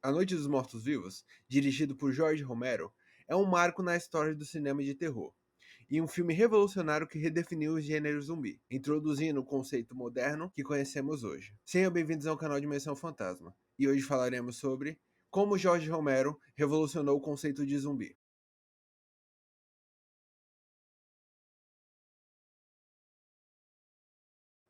A Noite dos Mortos-Vivos, dirigido por George Romero, é um marco na história do cinema de terror e um filme revolucionário que redefiniu o gênero zumbi, introduzindo o conceito moderno que conhecemos hoje. Sejam bem-vindos ao canal Dimensão Fantasma, e hoje falaremos sobre como George Romero revolucionou o conceito de zumbi.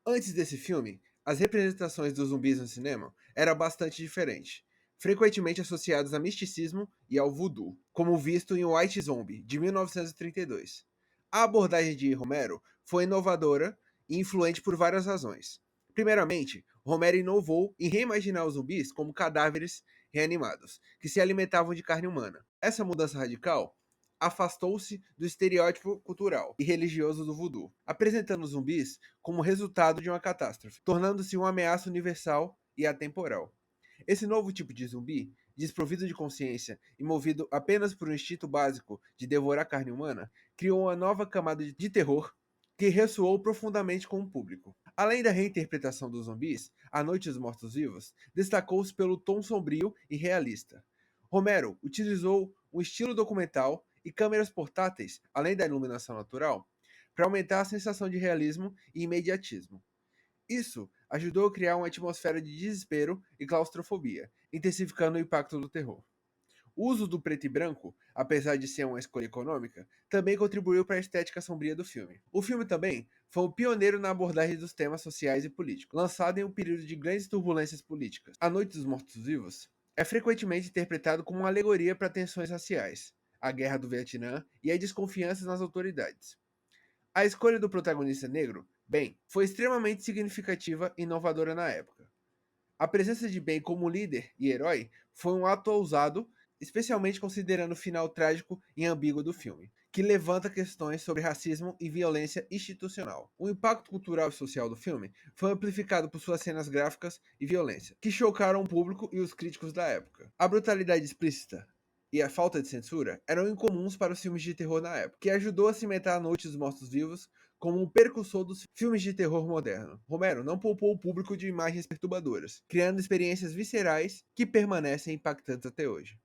Antes desse filme, as representações dos zumbis no cinema eram bastante diferentes, frequentemente associados a misticismo e ao voodoo, como visto em White Zombie, de 1932. A abordagem de Romero foi inovadora e influente por várias razões. Primeiramente, Romero inovou em reimaginar os zumbis como cadáveres reanimados, que se alimentavam de carne humana. Essa mudança radical afastou-se do estereótipo cultural e religioso do voodoo, apresentando os zumbis como resultado de uma catástrofe, tornando-se uma ameaça universal e atemporal. Esse novo tipo de zumbi, desprovido de consciência e movido apenas por um instinto básico de devorar carne humana, criou uma nova camada de terror que ressoou profundamente com o público. Além da reinterpretação dos zumbis, A Noite dos Mortos-Vivos destacou-se pelo tom sombrio e realista. Romero utilizou um estilo documental e câmeras portáteis, além da iluminação natural, para aumentar a sensação de realismo e imediatismo. Isso ajudou a criar uma atmosfera de desespero e claustrofobia, intensificando o impacto do terror. O uso do preto e branco, apesar de ser uma escolha econômica, também contribuiu para a estética sombria do filme. O filme também foi o pioneiro na abordagem dos temas sociais e políticos, lançado em um período de grandes turbulências políticas. A Noite dos Mortos-Vivos é frequentemente interpretado como uma alegoria para tensões raciais, a Guerra do Vietnã e a desconfiança nas autoridades. A escolha do protagonista negro, Ben, foi extremamente significativa e inovadora na época. A presença de Ben como líder e herói foi um ato ousado, especialmente considerando o final trágico e ambíguo do filme, que levanta questões sobre racismo e violência institucional. O impacto cultural e social do filme foi amplificado por suas cenas gráficas e violência, que chocaram o público e os críticos da época. A brutalidade explícita e a falta de censura eram incomuns para os filmes de terror na época, que ajudou a cimentar A Noite dos Mortos-Vivos como um precursor dos filmes de terror moderno. Romero não poupou o público de imagens perturbadoras, criando experiências viscerais que permanecem impactantes até hoje.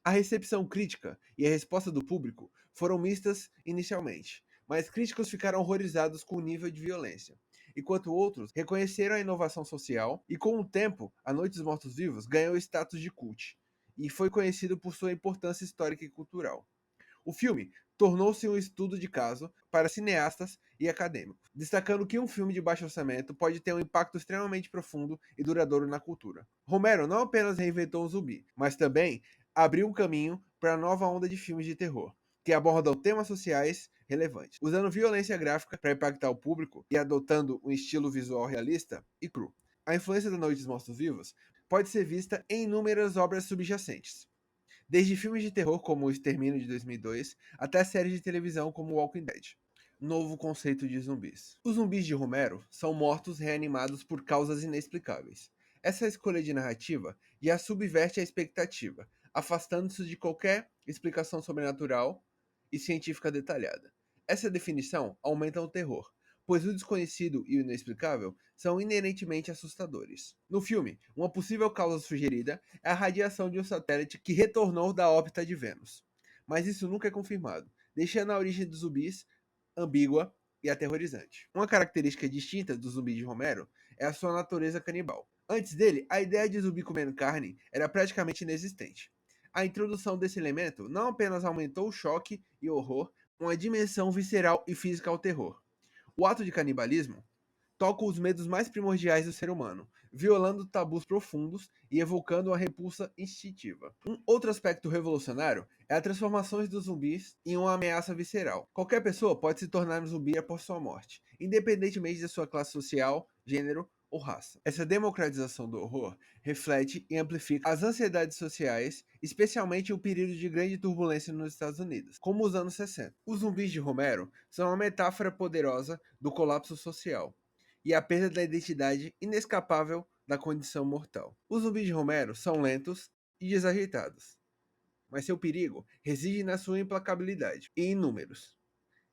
A recepção crítica e a resposta do público foram mistas inicialmente, mas críticos ficaram horrorizados com o nível de violência, enquanto outros reconheceram a inovação social e, com o tempo, A Noite dos Mortos-Vivos ganhou status de cult e foi conhecido por sua importância histórica e cultural. O filme tornou-se um estudo de caso para cineastas e acadêmicos, destacando que um filme de baixo orçamento pode ter um impacto extremamente profundo e duradouro na cultura. Romero não apenas reinventou o zumbi, mas também abriu um caminho para a nova onda de filmes de terror, que abordam temas sociais relevantes, usando violência gráfica para impactar o público e adotando um estilo visual realista e cru. A influência da Noite dos Mortos-Vivos pode ser vista em inúmeras obras subjacentes, desde filmes de terror como O Extermínio de 2002 até séries de televisão como Walking Dead. Novo conceito de zumbis. Os zumbis de Romero são mortos reanimados por causas inexplicáveis. Essa escolha de narrativa já subverte a expectativa, afastando-se de qualquer explicação sobrenatural e científica detalhada. Essa definição aumenta o terror, pois o desconhecido e o inexplicável são inerentemente assustadores. No filme, uma possível causa sugerida é a radiação de um satélite que retornou da órbita de Vênus, mas isso nunca é confirmado, deixando a origem dos zumbis ambígua e aterrorizante. Uma característica distinta do zumbi de Romero é a sua natureza canibal. Antes dele, a ideia de zumbi comendo carne era praticamente inexistente. A introdução desse elemento não apenas aumentou o choque e o horror, uma dimensão visceral e física ao terror. O ato de canibalismo toca os medos mais primordiais do ser humano, violando tabus profundos e evocando uma repulsa instintiva. Um outro aspecto revolucionário é a transformação dos zumbis em uma ameaça visceral. Qualquer pessoa pode se tornar um zumbi após sua morte, independentemente da sua classe social, gênero ou raça. Essa democratização do horror reflete e amplifica as ansiedades sociais, especialmente em um período de grande turbulência nos Estados Unidos, como os anos 60. Os zumbis de Romero são uma metáfora poderosa do colapso social e a perda da identidade inescapável da condição mortal. Os zumbis de Romero são lentos e desajeitados, mas seu perigo reside na sua implacabilidade e em números.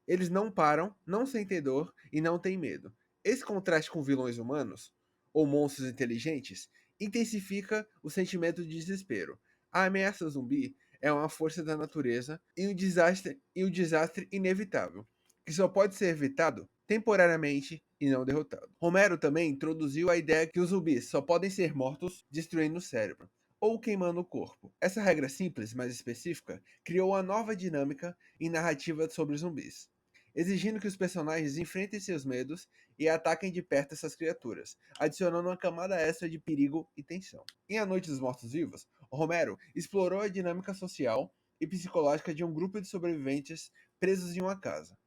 Eles não param, não sentem dor e não têm medo. Esse contraste com vilões humanos, ou monstros inteligentes, intensifica o sentimento de desespero. A ameaça zumbi é uma força da natureza e um desastre inevitável, que só pode ser evitado temporariamente e não derrotado. Romero também introduziu a ideia que os zumbis só podem ser mortos destruindo o cérebro ou queimando o corpo. Essa regra simples, mas específica, criou uma nova dinâmica em narrativa sobre zumbis, exigindo que os personagens enfrentem seus medos e ataquem de perto essas criaturas, adicionando uma camada extra de perigo e tensão. Em A Noite dos Mortos-Vivos, Romero explorou a dinâmica social e psicológica de um grupo de sobreviventes presos em uma casa.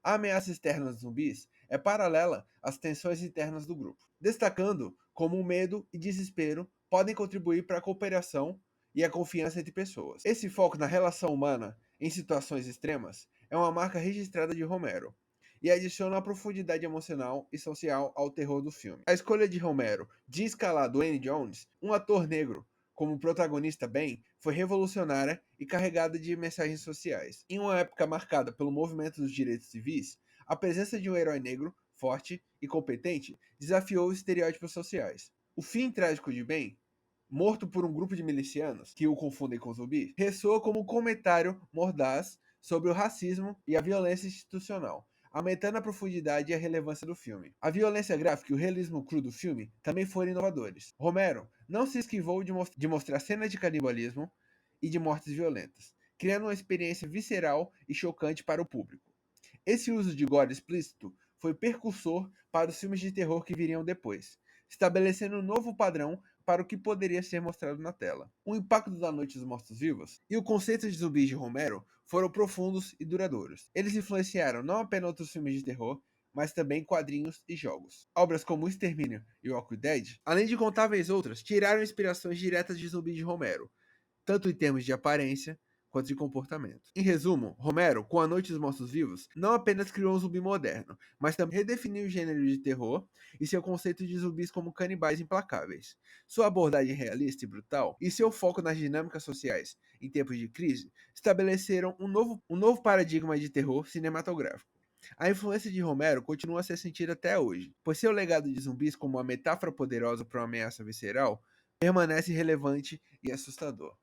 A ameaça externa dos zumbis é paralela às tensões internas do grupo, destacando como o medo e desespero podem contribuir para a cooperação e a confiança entre pessoas. Esse foco na relação humana em situações extremas é uma marca registrada de Romero e adiciona uma profundidade emocional e social ao terror do filme. A escolha de Romero de escalar Dwayne Jones, um ator negro, como protagonista Ben, foi revolucionária e carregada de mensagens sociais. Em uma época marcada pelo movimento dos direitos civis, a presença de um herói negro, forte e competente, desafiou os estereótipos sociais. O fim trágico de Ben, morto por um grupo de milicianos que o confundem com zumbis, ressoa como um comentário mordaz sobre o racismo e a violência institucional, aumentando a profundidade e a relevância do filme. A violência gráfica e o realismo cru do filme também foram inovadores. Romero não se esquivou de mostrar cenas de canibalismo e de mortes violentas, criando uma experiência visceral e chocante para o público. Esse uso de gore explícito foi precursor para os filmes de terror que viriam depois, estabelecendo um novo padrão para o que poderia ser mostrado na tela. O impacto da Noite dos Mortos-Vivos e o conceito de zumbis de Romero foram profundos e duradouros. Eles influenciaram não apenas outros filmes de terror, mas também quadrinhos e jogos. Obras como O Extermínio e Walking Dead, além de incontáveis outras, tiraram inspirações diretas de zumbis de Romero, tanto em termos de aparência quanto de comportamento. Em resumo, Romero, com A Noite dos Mortos-Vivos, não apenas criou um zumbi moderno, mas também redefiniu o gênero de terror e seu conceito de zumbis como canibais implacáveis. Sua abordagem realista e brutal e seu foco nas dinâmicas sociais em tempos de crise estabeleceram um novo paradigma de terror cinematográfico. A influência de Romero continua a ser sentida até hoje, pois seu legado de zumbis como uma metáfora poderosa para uma ameaça visceral permanece relevante e assustador.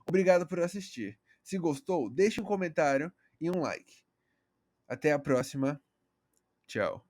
Obrigado por assistir. Se gostou, deixe um comentário e um like. Até a próxima. Tchau.